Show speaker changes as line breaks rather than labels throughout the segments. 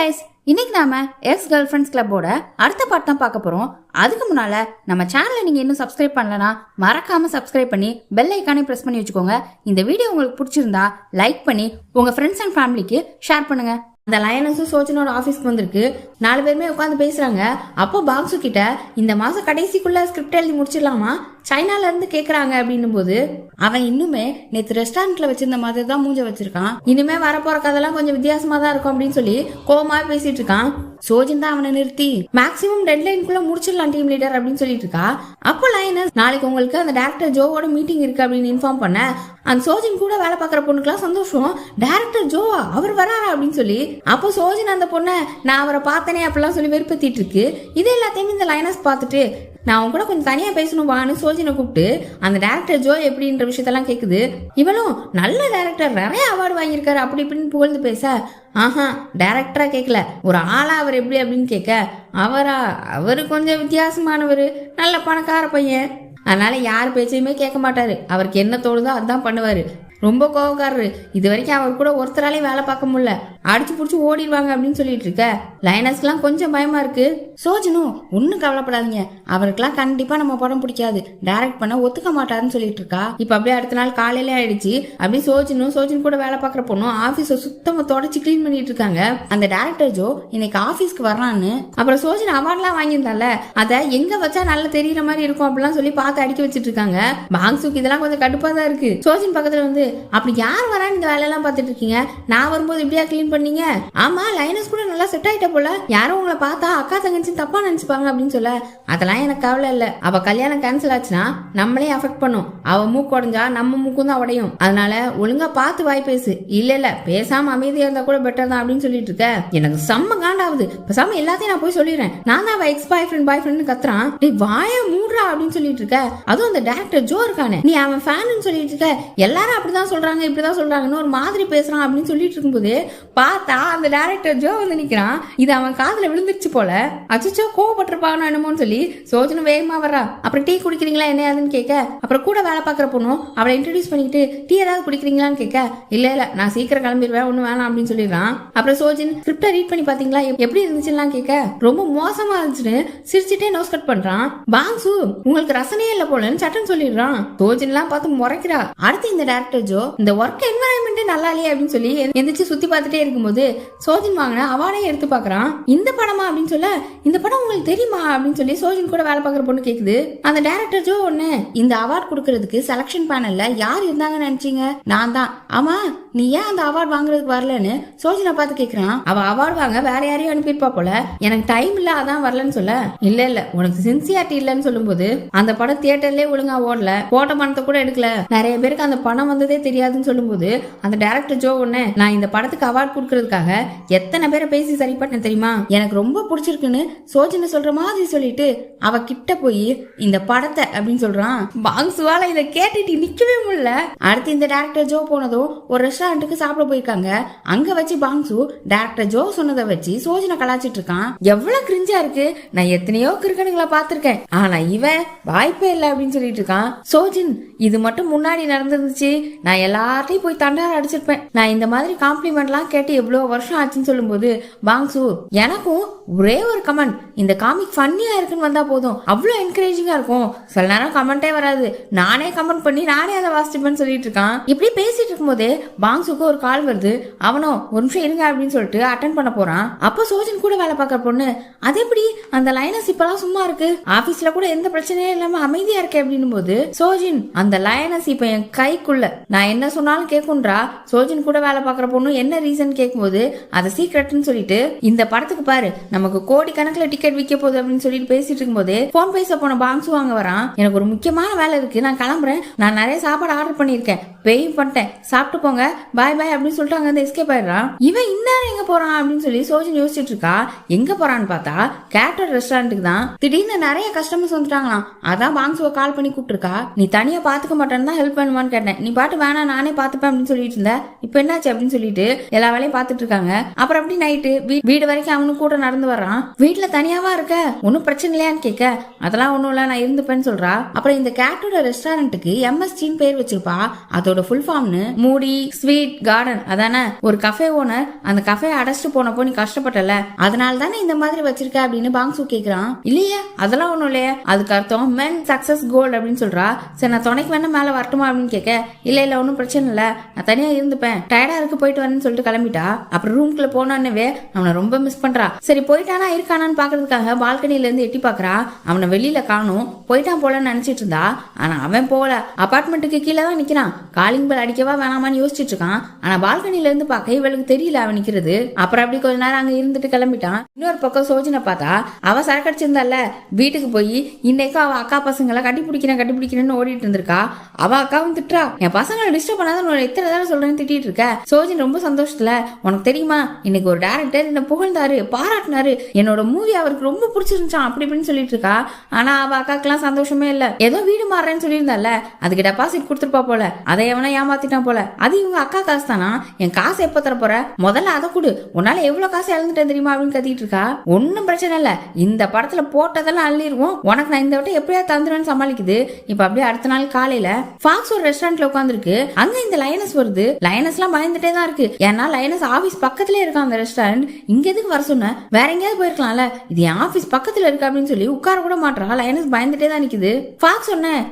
Guys, இன்னைக்கு நாம X girl friends கிளப்போட அடுத்த பார்ட் தான் பார்க்க போறோம். அதுக்கு முன்னால நம்ம சேனலை நீங்க இன்னும் சப்ஸ்கிரைப் பண்ணலனா மறக்காம சப்ஸ்கிரைப் பண்ணி பெல் ஐக்கானை பிரஸ் பண்ணி வச்சுக்கோங்க. இந்த வீடியோ உங்களுக்கு பிடிச்சிருந்தா லைக் பண்ணி உங்க ஃப்ரெண்ட்ஸ் அண்ட் ஃபேமிலிக்கு ஷேர் பண்ணுங்க. அந்த லயனஸும் சோஜனோட ஆஃபீஸ்க்கு வந்திருக்கு. 4 பேருமே உட்காந்து பேசுறாங்க. அப்போ பாக்ஸு கிட்ட இந்த மாசம் கடைசிக்குள்ள ஸ்கிரிப்ட் எழுதி முடிச்சிடலாமா, சைனால இருந்து கேக்குறாங்க அப்படின்னும் போது அவன் இன்னுமே நேற்று ரெஸ்டாரண்ட்ல வச்சிருந்த மாதிரி தான் மூஞ்ச வச்சிருக்கான். இனிமே வரப்போற கதெல்லாம் கொஞ்சம் வித்தியாசமா தான் இருக்கும் அப்படின்னு சொல்லி கோவமா பேசிட்டு இருக்கான். சோஜன் தான் அவனை நிறுத்தி மேக்சிமம் டெட்லைனுக்குள்ள முடிச்சிடலாம் டீம் லீடர் அப்படின்னு சொல்லிட்டு இருக்கா. அப்போ லைனஸ் நாளைக்கு உங்களுக்கு அந்த டைரக்டர் ஜோவோட மீட்டிங் இருக்கு அப்படின்னு இன்ஃபார்ம் பண்ண அந்த சோஜன் கூட வேலை பார்க்குற பொண்ணுக்குலாம் சந்தோஷம். டைரக்டர் ஜோவா, அவர் வராரா அப்படின்னு சொல்லி அப்போ சோஜன் அந்த பொண்ணை நான் அவரை பார்த்தனே அப்படிலாம் சொல்லி வெறுப்பத்திட்டு இருக்கு. இது எல்லாத்தையுமே இந்த லைனஸ் பார்த்துட்டு நான் அவங்க கூட கொஞ்சம் தனியா பேசணும் வான்னு சோஜனை கூப்பிட்டு அந்த டைரக்டர் ஜோ எப்படின்ற விஷயத்தெல்லாம் கேக்குது. இவளும் நல்ல டைரக்டர், நிறைய அவார்டு வாங்கியிருக்காரு அப்படி இப்படின்னு புகழ்ந்து பேச, ஆஹா டைரக்டரா கேட்கல, ஒரு ஆளா அவர் எப்படி அப்படின்னு கேட்க, அவரு கொஞ்சம் வித்தியாசமானவர், நல்ல பணக்கார பையன், அதனால யார் பேச்சையுமே கேட்க மாட்டாரு, அவருக்கு என்ன தோணுதோ அதுதான் பண்ணுவாரு, ரொம்ப கோவக்காரரு, இது வரைக்கும் அவர் கூட ஒருத்தராலையும் வேலை பார்க்க முடியல, அடிச்சு புடிச்சு ஓடிடுவாங்க அப்படின்னு சொல்லிட்டு இருக்க. லைனஸ்க்குலாம் கொஞ்சம் பயமா இருக்கு. சோஜனும் ஒன்னும் கவலைப்படாதீங்க, அவருக்கெல்லாம் கண்டிப்பா நம்ம படம் பிடிக்காது, டைரக்ட் பண்ண ஒத்துக்க மாட்டாருன்னு சொல்லிட்டு இருக்கா. இப்ப அப்படியே அடுத்த நாள் காலையில ஆயிடுச்சு. அப்படியே சோஜன் கூட வேலை பார்க்குற பொண்ணும் ஆபீஸ சுத்தமா தொடச்சு கிளீன் பண்ணிட்டு இருக்காங்க. அந்த டைரக்டர் ஜோ இன்னைக்கு ஆபீஸ்க்கு வர்றான்னு அப்புறம் சோஜன் அவார்ட்லாம் வாங்கியிருந்தால அதை எங்க வச்சா நல்லா தெரியற மாதிரி இருக்கும் அப்படிலாம் சொல்லி பார்த்து அடிக்க வச்சிட்டு இருக்காங்க. பாங்ஸுக்கு இதெல்லாம் கொஞ்சம் கடுப்பா தான் இருக்கு. சோஜன் பக்கத்துல வந்து அப்படி யார் வரான்னு இந்த வேலையெல்லாம் பார்த்துட்டு இருக்கீங்க, நான் வரும்போது இப்படியா கிளீன் பண்ணீங்க, ஆமா லைனஸ் கூட நல்லா செட் ஆயிட்ட போல, யாரும் உங்களை பார்த்தா அக்கா தங்கச்சி தப்பா நினைச்சுப்பாங்க அப்படின்னு சொல்ல, அதெல்லாம் எனக்கு கவலை இல்ல, அவ கல்யாணம் கேன்சல் ஆச்சுன்னா நம்மளே அஃபெக்ட் பண்ணும், அவ மூக்கு உடைஞ்சா நம்ம மூக்கும் தான் உடையும், அதனால ஒழுங்கா பார்த்து வாய் பேசு, இல்ல பேசாம அமைதியா இருந்தா கூட பெட்டர் தான் அப்படின்னு சொல்லிட்டு இருக்க. எனக்கு செம்ம காண்டாவது, பேசாம எல்லாத்தையும் நான் போய் சொல்லிடுறேன், நான் தான் அவ எக்ஸ் பாய் ஃப்ரெண்ட் கத்துறான், நீ வாய மூடுறா அப்படின்னு சொல்லிட்டு இருக்க. அதுவும் அந்த டைரக்டர் ஜோ இருக்கானே, நீ அவன் ஃபேன்னு சொல்லிட்டு இருக்க, எல்லாரும் அப்படிதான் சொல்றாங்க இப்படிதான் சொல்றாங்கன்னு ஒரு மாதிரி பேசுறான் அப்படின்னு சொல்லிட்டு இருக்கும்போது பார்த்தா அந்த டைரக்டர் ஜோ வந்து நிக்கிறான். இது அவன் காதுல விழுந்துருச்சு போல. அச்சோ கோவப்பட்டிருப்பானோ என்னமோன்னு சொல்லி சோஜனும் வேகமா வர்றா. அப்புறம் டீ குடிக்கிறீங்களா என்னையாதுன்னு கேட்க, அப்புறம் கூட வேலை பார்க்குற பொண்ணும் அவளை இன்ட்ரடியூஸ் பண்ணிட்டு டீ ஏதாவது குடிக்கிறீங்களான்னு கேட்க, இல்ல நான் சீக்கிரம் கிளம்பிடுவேன் ஒண்ணு வேணாம் அப்படின்னு சொல்லிடுறான். அப்புறம் சோஜன் ஸ்கிரிப்டை ரீட் பண்ணி பாத்தீங்களா எப்படி இருந்துச்சுலாம் கேட்க, ரொம்ப மோசமா இருந்துச்சுன்னு சிரிச்சுட்டே நோஸ் கட் பண்றான். பாங்ஸு உங்களுக்கு ரசனையே இல்ல போலன்னு சட்டன் சொல்லிடுறான். சோஜன் எல்லாம் பார்த்து முறைக்கிறா. அடுத்து இந்த டைரக்டர் ஜோ இந்த ஒர்க் என்வரன்மெண்ட் நல்லா இல்லையே அப்படின்னு சொல்லி எந்திரிச்சு சுத்தி பார்த்துட்டே இருக்கும்போது சோஜன் வாங்கின அவார்டே எடுத்து பாக்குறான். இந்த படமா அப்படின்னு சொல்ல, இந்த படம் உங்களுக்கு தெரியுமா அப்படின்னு சொல்லி சோஜன் கூட வேலை பார்க்குற பொண்ணு கேக்குது. அந்த டைரக்டர் ஜோ ஒண்ணு, இந்த அவார்ட் கொடுக்கறதுக்கு செலக்ஷன் பேனல்ல யார் இருந்தாங்கன்னு நினைச்சீங்க, நான் தான். ஆமா நீ ஏன் அந்த அவார்ட் வாங்குறதுக்கு வரலன்னு சோஜனை பார்த்து கேக்குறான். அவ அவார்ட் வாங்க வேற யாரையும் அனுப்பியிருப்பா போல, எனக்கு டைம் இல்ல அதான் வரலன்னு சொல்ல, இல்ல உனக்கு சின்சியாரிட்டி இல்லன்னு சொல்லும் போது அந்த படம் தியேட்டர்லயே ஒழுங்கா ஓடல, போட்ட பணத்தை கூட எடுக்கல, நிறைய பேருக்கு அந்த பணம் வந்ததே தெரியாதுன்னு சொல்லும் போது அந்த டைரக்டர் ஜோ ஒண்ணு, நான் இந்த படத்துக்கு அவார்ட் கொடுக்கறதுக்காக எத்தனை பேரை பேசி சரி பண்ண தெரியுமா, எனக்கு ரொம்ப பிடிச்சிருக்குன்னு சோஜனை சொல்ற மாதிரி சொல்லிட்டு அவ கிட்ட போய் இந்த படத்தை அப்படின்னு சொல்றான். பாங்ஸுவால இதை கேட்டுட்டு நிக்கவே முடியல. அடுத்து இந்த டைரக்டர் ஜோ போனதும் ஒரு ரெஸ்டாரண்ட்டுக்கு சாப்பிட போயிருக்காங்க. அங்க வச்சு பாங்ஸு டைரக்டர் ஜோ சொன்னதை வச்சு சோஜனை கலாச்சிட்டு இருக்கான். எவ்வளவு கிரிஞ்சா இருக்கு, நான் எத்தனையோ கிறுக்கனுங்களை பார்த்திருக்கேன், ஆனா இவன் வாய்ப்பே இல்லை அப்படின்னு சொல்லிட்டு இருக்கான். சோஜன் இது மட்டும் முன்னாடி நடந்துருந்துச்சு, நான் எல்லார்ட்டையும் போய் தண்டார அடிச்சிருப்பேன், நான் இந்த மாதிரி காம்ப்ளிமெண்ட்லாம் கேட்டு எவ்வளவு வருஷம் ஆச்சுன்னு சொல்லும் போது பாங்ஸு எனக்கும் ஒரே ஒரு கமெண்ட், இந்த காமிக் ஃபன்னியா இருக்குன்னு வந்தா போதும், அவ்வளவு என்கரேஜிங்கா இருக்கும், சில நேரம் கமெண்டே வராது, நானே கமெண்ட் பண்ணி நானே அதை வாசிச்சுப்பேன்னு சொல்லிட்டு இருக்கான். இப்படி பேசிட்டு இருக்கும் போதே பாங்ஸுக்கு ஒரு கால் வருது. அவனும் ஒரு நிமிஷம் இருங்க அப்படின்னு சொல்லிட்டு அட்டென்ட் பண்ண போறான். அப்போ சோஜன் கூட வேலை பார்க்கற பொண்ணு, அது எப்படி அந்த லைனஸ் இப்பெல்லாம் சும்மா இருக்கு, ஆபீஸ்ல கூட எந்த பிரச்சனையும் இல்லாம அமைதியா இருக்கே அப்படின்னும் போது சோஜன் அந்த லைனஸ் இப்ப என் கைக்குள்ள, நான் என்ன சொன்னாலும் கேட்கும்ன்றா. சோஜன் கூட வேலை பார்க்குற பொண்ணு என்ன ரீசன் கேட்கும்போது அதை சீக்ரெட்னு சொல்லிட்டு, இந்த படத்துக்கு பாரு நமக்கு கோடி கணக்குல டிக்கெட் விற்க போகுது அப்படின்னு சொல்லிட்டு பேசிட்டு இருக்கும்போது போன் பேச போன பாங்ஸு வாங்க வரான். எனக்கு ஒரு முக்கியமான வேலை இருக்கு, நான் கிளம்புறேன், நான் நிறைய சாப்பாடு ஆர்டர் பண்ணிருக்கேன், பேயும் பண்ணிட்டேன், சாப்பிட்டு போங்க, பாய் பாய் அப்படின்னு சொல்லிட்டு அங்க வந்து எஸ்கேப் ஆயிடுறான். இவன் இந்நேரம் எங்க போறான் அப்படின்னு சொல்லி சோஜன் யோசிச்சுட்டு இருக்கா. எங்க போறான்னு பார்த்தா கேட்டர் ரெஸ்டாரண்ட்டுக்கு தான். திடீர்னு நிறைய கஸ்டமர்ஸ் வந்துட்டாங்களாம். அதான் பாங்ஸுவை கால் பண்ணி கூப்பிட்டு இருக்கா. நீ தனியா பாத்துக்க மாட்டேன்னு தான் ஹெல்ப் பண்ணுவான்னு கேட்டேன், நீ பாட்டு வேணா நானே பாத்துப்பேன் அப்படின்னு சொல்லிட்டு இருந்த, இப்ப என்னாச்சு அப்படின்னு சொல்லிட்டு எல்லா வேலையும் பாத்துட்டு இருக்காங்க. அப்புறம் அப்படி நைட்டு வீடு வரைக்கும் அவனு கூட நடந்து வர்றான். வீட்டுல தனியாவா இருக்க, ஒன்னும் பிரச்சனை இல்லையான்னு கேட்க, அதெல்லாம் ஒண்ணும் இல்ல நான் இருந்துப்பேன்னு சொல்றா. அப்புறம் இந்த கேட்டோட ரெஸ்டாரண்ட்டுக்கு MSGன்னு பேர் வச்சிருப்பா. அதோட ஃபுல் ஃபார்ம்னு மூடி ஸ்வீட் ஸ்வீட் கார்டன் அதானே ஒரு கஃபே ஓனர், அந்த கஃபே அடைச்சிட்டு போனப்போ நீ கஷ்டப்பட்டல, அதனால தானே இந்த மாதிரி வச்சிருக்க அப்படின்னு பாங்சு கேக்குறான். இல்லையே அதெல்லாம் ஒண்ணும் இல்லையே, அதுக்கு அர்த்தம் மென் சக்சஸ் கோல்டு அப்படின்னு சொல்றா. சரி நான் துணைக்கு வேணா மேல வரட்டுமா அப்படின்னு கேட்க, இல்ல ஒன்னும் பிரச்சனை இல்ல, நான் தனியா இருந்துப்பேன், டயர்டா இருக்கு போயிட்டு வரேன்னு சொல்லிட்டு கிளம்பிட்டா. அப்புறம் ரூம்குள்ள போனோன்னே அவனை ரொம்ப மிஸ் பண்றா. சரி போயிட்டானா இருக்கானான்னு பாக்குறதுக்காக பால்கனில இருந்து எட்டி பாக்குறா. அவனை வெளியில காணும், போயிட்டான் போலன்னு நினைச்சிட்டு இருந்தா. ஆனா அவன் போல, அபார்ட்மெண்ட்டுக்கு கீழே தான் நிக்கிறான். காலிங் பெல் அடிக்கவா வேணாமான்னு யோசிச்சுட்டு இருக்கான். ஆனா பால்கனில இருந்து பார்க்க இவளுக்கு தெரியல அவன் நிக்கிறது. அப்புறம் அப்படி கொஞ்ச நேரம் அங்க இருந்துட்டு கிளம்பிட்டான். இன்னொரு பக்கம் சோஜனை பார்த்தா, அவ சரக்கடிச்சிருந்தால வீட்டுக்கு போய் இன்னைக்கும் அவ அக்கா பசங்களை கட்டிப்பிடிக்கிறேன்னு ஓடிட்டு இருந்திருக்கா. அவ அக்காவும் திட்டுறா, என் பசங்களை டிஸ்டர்ப் பண்ணாதான் எத்தனை தடவை சொல்றேன்னு திட்டிட்டு இருக்க. சோஜன் ரொம்ப சந்தோஷத்துல, உனக்கு தெரியுமா இன்னைக்கு ஒரு டைரக்டர் என்ன புகழ்ந்தாரு, பாராட்டினாரு, என்னோட மூவி அவருக்கு ரொம்ப பிடிச்சிருந்துச்சான் அப்படி இப்படின்னு சொல்லிட்டு இருக்கா. ஆனா அவ அக்காக்கெல்லாம் சந்தோஷமே இல்ல. ஏதோ வீடு மாறுறேன்னு சொல்லியிருந்தால, அதுக்கு டெபாசிட் கொடுத்துருப்பா போல, அதை எவனா ஏமாத்திட்டான் போல. அது இவங்க அக்கா காசு தானா, என் காசு எப்ப தர போற, முதல்ல அதை கொடு, உன்னால எவ்வளவு காசு இழந்துட்டேன் தெரியுமா அப்படின்னு கத்திட்டு இருக்கா. ஒன்னும் பிரச்சனை இல்ல, இந்த படத்துல போட்டதெல்லாம் அள்ளிடுவோம், உனக்கு நான் இந்த விட்ட எப்படியா தந்துருவேன்னு சமாளிக்குது. இப்ப அப்படியே அடுத்த நாள் காலையில ஃபாக்ஸ் ஒரு ரெஸ்டாரண்ட்ல உட்காந்துருக்கு. அங்க இந்த லைனஸ் வருது. லைனஸ் எல்லாம் பயந்துட்டே தான் இருக்கு. ஏன்னா லைனஸ் ஆபீஸ் பக்கத்துலயே இருக்கா அந்த ரெஸ்டாரண்ட். இங்க எதுக்கு வர சொன்ன, வேற எங்கேயாவது போயிருக்கலாம்ல, இது என் ஆபீஸ் பக்கத்துல இருக்கு அப்படின்னு சொல்லி உட்கார கூட மாட்டா. லைனஸ் பயந்துட்டே தான் நிக்குது. ஃபாக்ஸ் சொன்னேன்,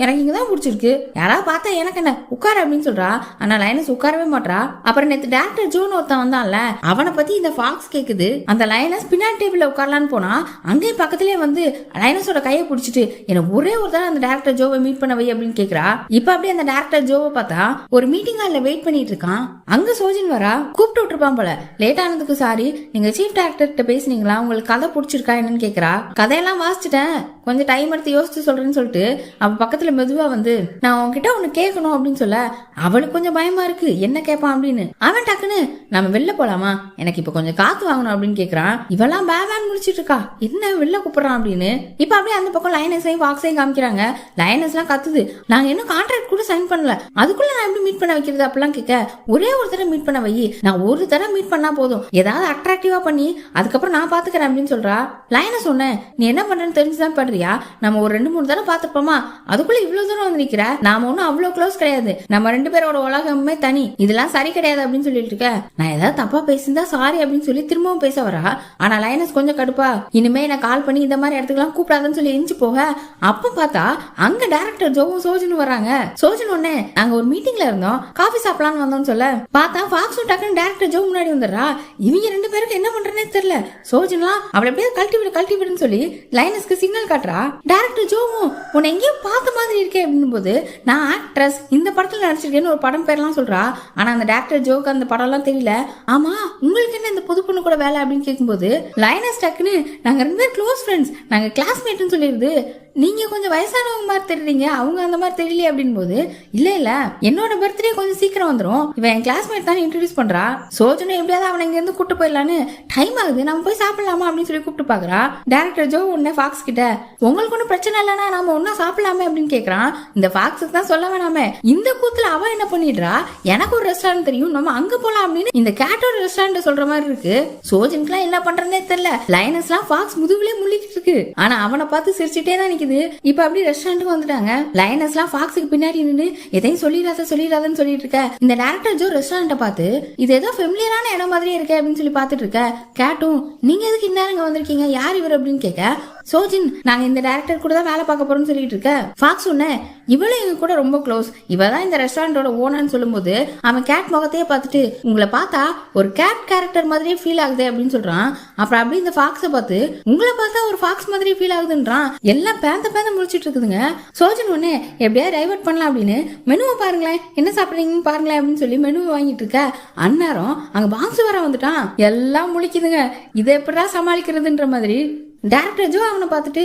எனக்கு இங்கதான் பிடிச்சிருக்கு, யாராவது பார்த்தா எனக்கு என்ன உட்கார அப்படின்னு சொல்றா. ஆனா லைனஸ் உட்காரவே மாட்டா. அப்புறம் நேத்து டைரக்டர் ஜோன் ஒருத்தன் வந்தான்ல, அவனை பத்தி இந்த ஃபாக்ஸ் கேக்குது. அந்த லைனஸ் பின்னாடி டேபிள்ல உட்காரலான்னு போனா அங்கேயும் பக்கத்துலயே வந்து லைனஸோட கையை பிடிச்சிட்டு, எனக்கு ஒரே ஒரு தடவை அந்த டைரக்டர் ஜோவை மீட் பண்ண வை அப்படின்னு கேக்குறா. இப்ப அப்படியே அந்த டைரக்டர் ஜோவை பார்த்தா ஒரு மீட்டிங் ஹால்ல வெயிட் பண்ணிட்டு இருக்கான். அங்க சோஜன் வரா. கூப்பிட்டு விட்டுருப்பான் போல. லேட் ஆனதுக்கு சாரி, நீங்க சீஃப் டைரக்டர் கிட்ட பேசுனீங்களா, உங்களுக்கு கதை பிடிச்சிருக்கா என்னன்னு கேக்குறா. கதையெல்லாம் வாசிச்சுட்டேன், கொஞ்சம் டைம் எடுத்து யோசிச்சு சொல்றேன்னு சொல்லிட்டு அவ பக்கத்துல மெதுவா வந்து, நான் உன்கிட்ட ஒண்ணு கேட்கணும் அப்படின்னு சொல்ல, அவளுக்கு கொஞ்சம் பயமா இருக்கு என்ன கேட்பான் அப்படின்னு. அவன் டக்குன்னு, நம்ம வெளில போலாமா, எனக்கு இப்ப கொஞ்சம் காத்து வாங்கணும் அப்படின்னு கேக்குறான். இவெல்லாம் பேன் முடிச்சிட்டு இருக்கா, என்ன வெளில கூப்பிடுறான் அப்படின்னு. இப்ப அப்படியே அந்த பக்கம் லைனஸையும் ஃபாக்ஸையும் காமிக்கிறாங்க. லைனஸ் எல்லாம் கத்துது, நாங்க இன்னும் கான்ட்ராக்ட் கூட சைன் பண்ணல, அதுக்குள்ள நான் எப்படி மீட் பண்ண வைக்கிறது அப்படிலாம் கேட்க, ஒரே ஒரு தடவை மீட் பண்ண வை, நான் ஒரு தடவை மீட் பண்ணா போதும், ஏதாவது அட்ராக்டிவா பண்ணி அதுக்கப்புறம் நான் பாத்துக்கிறேன் அப்படின்னு சொல்றா. லைனஸ் சொன்னேன், நீ என்ன பண்றேன்னு தெரிஞ்சுதான் பண்றியா, நம்ம ஒரு 2-3 தடவை பாத்துப்போமா, அதுக்குள்ள இவ்வளவு தூரம் வந்து நிக்கிற, நாம ஒன்னும் அவ்வளவு க்ளோஸ் கிடையாது, நம்ம 2 பேரோட உலகமே தனி, இதெல்லாம் சரி கிடையாது அப்படின்னு சொல்லிட்டு இருக்க. நான் ஏதாவது தப்பா பேசியிருந்தா சாரி அப்படின்னு சொல்லி திரும்பவும் பேச வரா. ஆனா லைனஸ் கொஞ்சம் கடுப்பா, இனிமே நான் கால் பண்ணி இந்த மாதிரி இடத்துக்குலாம் கூப்பிடாதுன்னு சொல்லி எஞ்சி போக, அப்ப பார்த்தா அங்க டைரக்டர் ஜோவும் சோஜனும் வராங்க. சோஜன் ஒண்ணே, நாங்க ஒரு மீட்டிங்ல இருந்தோம், காஃபி சாப்பிடலாம்னு வந்தோம்னு சொல்ல, பார்த்தா ஃபாக்ஸும் டக்குன்னு டைரக்டர் ஜோ முன்னாடி வந்துடுறா. இவங்க 2 பேருக்கு என்ன பண்றேன்னே தெரியல. சோஜன்லாம் அவளை எப்படியாவது கழட்டி விடுன்னு சொல்லி லைனஸ்க்கு சிக்னல் காட்டுறா. டைரக்டர் ஜோவும், உன்னை எங்கேயும் பார்த்த மாதிரி இருக்கே அப்படின்னு போது, நான் ஆக்ட்ரஸ், இந்த படத்துல நடிச்சிருக்கேன்னு ஒரு படம் பேர்லாம் சொல்றா. ஆனா அந்த டைரக்டர் ஜோக்கு அந்த படம் எல்லாம் தெரியல. ஆமா உங்களுக்கு என்ன இந்த புது பொண்ணு கூட வேலை அப்படின்னு கேட்கும்போது, லைனஸ் டக்குன்னு, நாங்க 2 பேரும் க்ளோஸ் ஃப்ரெண்ட்ஸ், நாங்க கிளாஸ்மேட்னு சொல்லிடுது, நீங்க கொஞ்சம் வயசானவங்க மாதிரி தெரியுறீங்க, அவங்க அந்த மாதிரி தெரியல அப்படின்னு போது, இல்ல என்னோட பர்த்டே கொஞ்சம் சீக்கிரம் வந்துடும், இவன் என் கிளாஸ்மேட் தான் இன்ட்ரோடியூஸ் பண்றா. சோஜனும் எப்படியாவது அவனை இங்க இருந்து கூட்டு போயிடலான்னு, டைம் ஆகுது நம்ம போய் சாப்பிடலாமா அப்படின்னு சொல்லி கூப்பிட்டு பாக்குறா. டைரக்டர் ஜோ உடனே ஃபாக்ஸ் கிட்ட, உங்களுக்கு ஒன்னும் பிரச்சனை இல்லைன்னா நாம ஒன்னா சாப்பிடலாமே அப்படின்னு கேக்குறான். இந்த ஃபாக்ஸுக்கு தான் சொல்ல வேணாமே, இந்த கூத்துல அவ என்ன பண்ணிடுறா, எனக்கு ஒரு ரெஸ்டாரண்ட் தெரியும், நம்ம அங்க போலாம் அப்படின்னு இந்த கேட்டோட ரெஸ்டாரண்ட் சொல்ற மாதிரி இருக்கு. சோஜனுக்குலாம் என்ன பண்றதுனே தெரியல. லைனஸ் எல்லாம் ஃபாக்ஸ் முதுகுலே முள்ளிக்கிட்டு இருக்கு. ஆனா அவனை பார்த்து சிரிச்சுட்டே தான் நிக்குது. இப்ப அப்படி ரெஸ்டாரண்ட் வந்துட்டாங்க. லைனஸ்லாம் ஃபாக்ஸுக்கு பின்னாடி நின்று எதையும் சொல்லிடாதன்னு சொல்லிட்டு இருக்க. இந்த டைரக்டர் ஜோ ரெஸ்டாரண்ட்டை பார்த்து, இது ஏதோ ஃபெமிலியரான இடம் மாதிரியே இருக்கு அப்படின்னு சொல்லி பாத்துட்டு இருக்க. கேட்டும், நீங்க எதுக்கு இந்நேரம் வந்திருக்கீங்க, யார் இவர் அப்படின்னு கேட்க, சோஜின், நாங்க இந்த டைரக்டர் கூட தான் வேலை பார்க்க போறோம்னு சொல்லிட்டு இருக்க. ஃபாக்ஸ் சொன்ன, இவளும் எங்க கூட ரொம்ப க்ளோஸ், இவதான் இந்த ரெஸ்டாரண்டோட ஓனர்னு சொல்லும்போது, அவன் கேட் முகத்தையே பார்த்துட்டு, உங்களை பார்த்தா ஒரு கேட் கேரக்டர் மாதிரியே ஃபீல் ஆகுது அப்படின்னு சொல்றான். அப்புறம் அப்படி இந்த ஃபாக்ஸை பார்த்து, உங்களை பார்த்தா ஒரு ஃபாக்ஸ் மாதிரி ஃபீல் ஆகுதுன்றான். எல்லாம் பேந்த முடிச்சிட்டு இருக்குதுங்க. சோஜன் ஒண்ணு, எப்படியா டைவர்ட் பண்ணலாம் அப்படின்னு, மெனுவை பாருங்களேன், என்ன சாப்பிடுறீங்கன்னு பாருங்களேன் அப்படின்னு சொல்லி மெனுவை வாங்கிட்டு இருக்க. அந்நேரம் அங்க பாக்ஸ் வர வந்துட்டான். எல்லாம் முழிக்குதுங்க, இதை எப்படிதான் சமாளிக்கிறதுன்ற மாதிரி. டைரக்டர் ஜோ அவனை பார்த்துட்டு,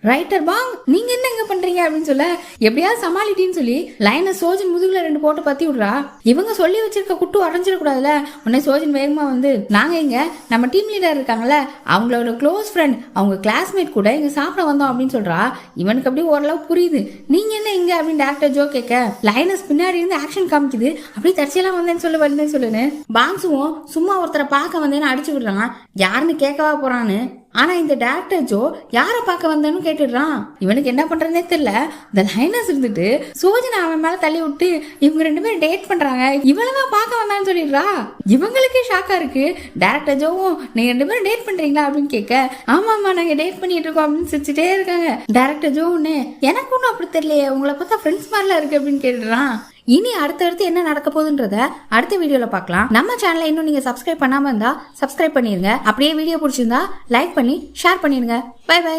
ரைட்டர் பாங், நீங்க என்ன இங்க பண்றீங்க அப்படின்னு சொல்ல, எப்படியாவது சமாளிட்டின்னு சொல்லி லைனஸ் சோஜன் முதுகுல 2 போட்டு பத்தி விடுறா. இவங்க சொல்லி வச்சிருக்க குட்டு அடைஞ்சிடக்கூடாதுல. உடனே சோஜன் வேகமா வந்து, நாங்க இங்க நம்ம டீம் லீடர் இருக்காங்கல்ல, அவங்களோட க்ளோஸ் ஃப்ரெண்ட், அவங்க கிளாஸ்மேட் கூட இங்க சாப்பிட வந்தோம் அப்படின்னு சொல்றா. இவனுக்கு அப்படியே ஓரளவு புரியுது. நீங்க என்ன இங்க அப்படின்னு டைரக்டர் ஜோ கேட்க, லைனஸ் பின்னாடி இருந்து ஆக்ஷன் காமிக்குது. அப்படியே தற்செயலா வந்தேன்னு சொல்லுன்னு பாங்ஸுவும் சும்மா ஒருத்தரை பார்க்க வந்தேன்னு அடிச்சு விடுறான். யாருன்னு கேட்கவா போறான்னு ஆனா இந்த டைரக்டர் ஜோ யார பார்க்க வந்தேன்னு கேட்டுடுறான். இவனுக்கு என்ன பண்றதுனே தெரியல. இந்த லைனஸ் இருந்துட்டு சோஜனை அவன் மேல தள்ளி விட்டு இவங்க 2 பேரும் டேட் பண்றாங்க, இவளதான் பார்க்க வந்தான்னு சொல்லிடுறா. இவங்களுக்கே ஷாக்கா இருக்கு. டைரக்டர் ஜோவும் நீங்க 2 பேரும் டேட் பண்றீங்களா அப்படின்னு கேட்க, ஆமாமா நாங்க டேட் பண்ணிட்டு இருக்கோம் அப்படின்னு சிரிச்சுட்டே இருக்காங்க. டைரக்டர் ஜோன்னு எனக்கு ஒன்னும் அப்படி தெரியலையே, உங்களை பார்த்தா ஃப்ரெண்ட்ஸ் மாதிரிலாம் இருக்கு அப்படின்னு கேட்டுறான். இனி அடுத்தடுத்து என்ன நடக்க போகுதுன்றத அடுத்த வீடியோல பார்க்கலாம். நம்ம சேனலை இன்னும் நீங்க சப்ஸ்கிரைப் பண்ணாம இருந்தா சப்ஸ்கிரைப் பண்ணிருங்க. அப்படியே வீடியோ பிடிச்சிருந்தா லைக் பண்ணி ஷேர் பண்ணிருங்க. Bye by.